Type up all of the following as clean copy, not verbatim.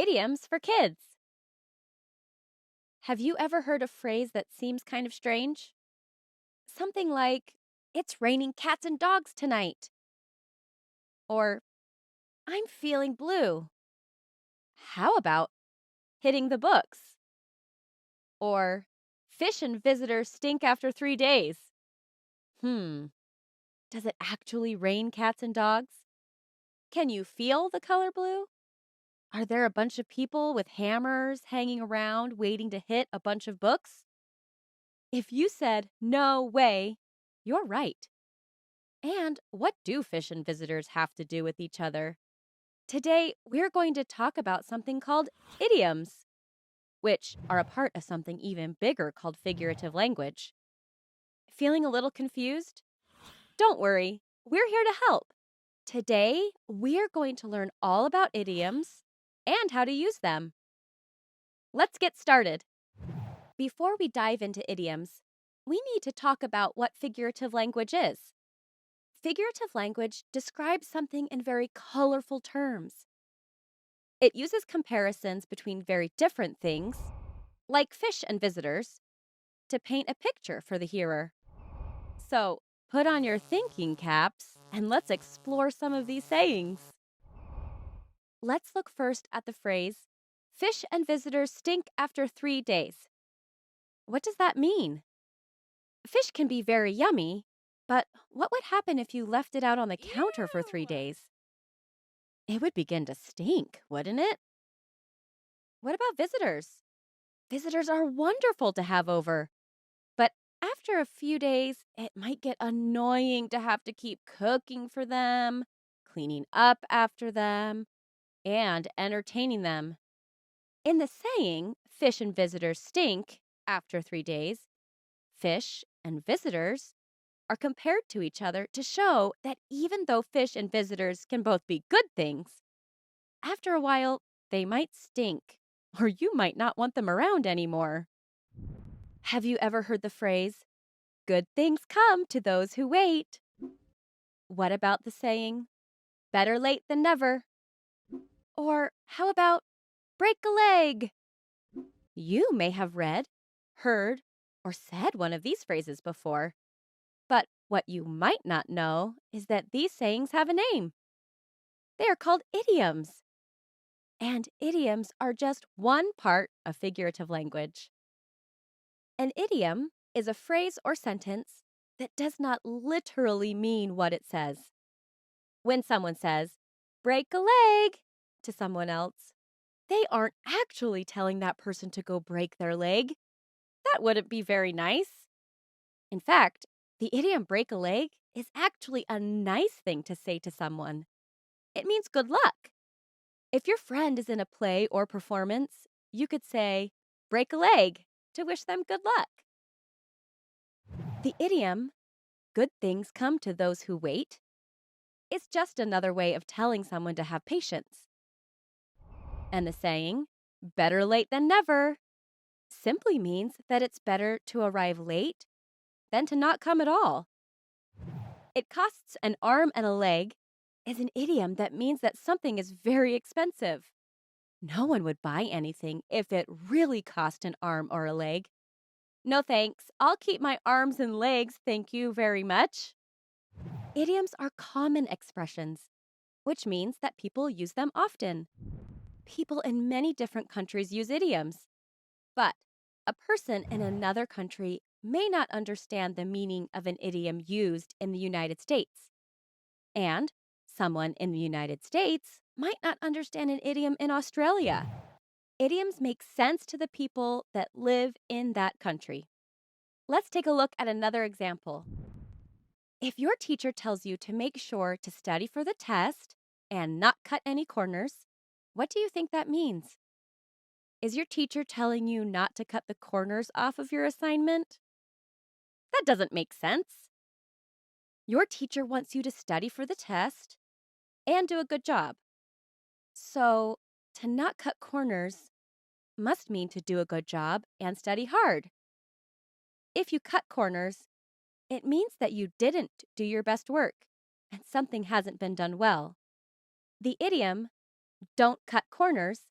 Idioms for kids. Have you ever heard a phrase that seems kind of strange? Something like, "It's raining cats and dogs tonight," or "I'm feeling blue." How about hitting the books? Or "Fish and visitors stink after 3 days." Hmm, does it actually rain cats and dogs? Can you feel the color blue? Are there a bunch of people with hammers hanging around waiting to hit a bunch of books? If you said, "No way," you're right. And what do fish and visitors have to do with each other? Today, we're going to talk about something called idioms, which are a part of something even bigger called figurative language. Feeling a little confused? Don't worry, we're here to help. Today, we're going to learn all about idioms and how to use them. Let's get started. Before we dive into idioms, we need to talk about what figurative language is. Figurative language describes something in very colorful terms. It uses comparisons between very different things, like fish and visitors, to paint a picture for the hearer. So, put on your thinking caps and let's explore some of these sayings. Let's look first at the phrase, "Fish and visitors stink after 3 days." What does that mean? Fish can be very yummy, but what would happen if you left it out on the counter for 3 days? It would begin to stink, wouldn't it? What about visitors? Visitors are wonderful to have over, but after a few days, it might get annoying to have to keep cooking for them, cleaning up after them, and entertaining them. In the saying, "Fish and visitors stink" after 3 days, fish and visitors are compared to each other to show that even though fish and visitors can both be good things, after a while, they might stink, or you might not want them around anymore. Have you ever heard the phrase, "Good things come to those who wait"? What about the saying, "Better late than never"? Or how about, "Break a leg"? You may have read, heard, or said one of these phrases before. But what you might not know is that these sayings have a name. They are called idioms. And idioms are just one part of figurative language. An idiom is a phrase or sentence that does not literally mean what it says. When someone says, "break a leg" to someone else, they aren't actually telling that person to go break their leg. That wouldn't be very nice. In fact, the idiom "break a leg" is actually a nice thing to say to someone. It means good luck. If your friend is in a play or performance, you could say, "break a leg" to wish them good luck. The idiom, "good things come to those who wait," is just another way of telling someone to have patience. And the saying, "better late than never," simply means that it's better to arrive late than to not come at all. "It costs an arm and a leg" is an idiom that means that something is very expensive. No one would buy anything if it really cost an arm or a leg. "No thanks, I'll keep my arms and legs, thank you very much." Idioms are common expressions, which means that people use them often. People in many different countries use idioms, but a person in another country may not understand the meaning of an idiom used in the United States. And someone in the United States might not understand an idiom in Australia. Idioms make sense to the people that live in that country. Let's take a look at another example. If your teacher tells you to make sure to study for the test and not cut any corners, what do you think that means? Is your teacher telling you not to cut the corners off of your assignment? That doesn't make sense. Your teacher wants you to study for the test and do a good job. So, to not cut corners must mean to do a good job and study hard. If you cut corners, it means that you didn't do your best work and something hasn't been done well. The idiom, "don't cut corners,"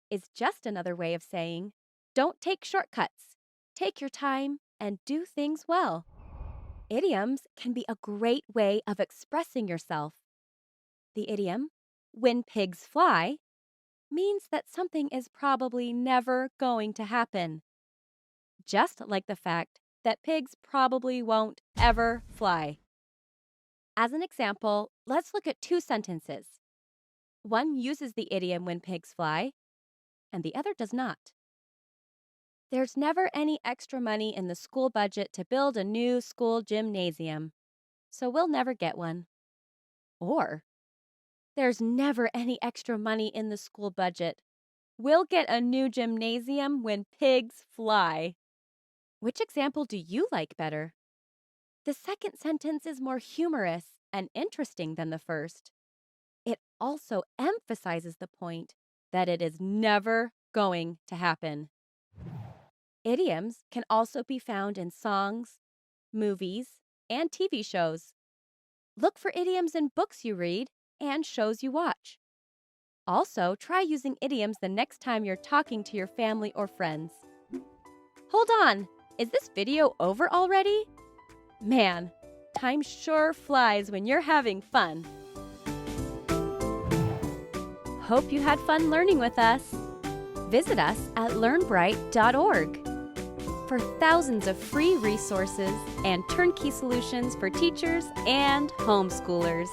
is just another way of saying, don't take shortcuts. Take your time and do things well. Idioms can be a great way of expressing yourself. The idiom, when pigs fly, means that something is probably never going to happen. Just like the fact that pigs probably won't ever fly. As an example, let's look at two sentences. One uses the idiom when pigs fly, and the other does not. There's never any extra money in the school budget to build a new school gymnasium, so we'll never get one. Or, there's never any extra money in the school budget. We'll get a new gymnasium when pigs fly. Which example do you like better? The second sentence is more humorous and interesting than the first. It also emphasizes the point that it is never going to happen. Idioms can also be found in songs, movies, and TV shows. Look for idioms in books you read and shows you watch. Also, try using idioms the next time you're talking to your family or friends. Hold on! Is this video over already? Man, time sure flies when you're having fun. Hope you had fun learning with us. Visit us at learnbright.org for thousands of free resources and turnkey solutions for teachers and homeschoolers.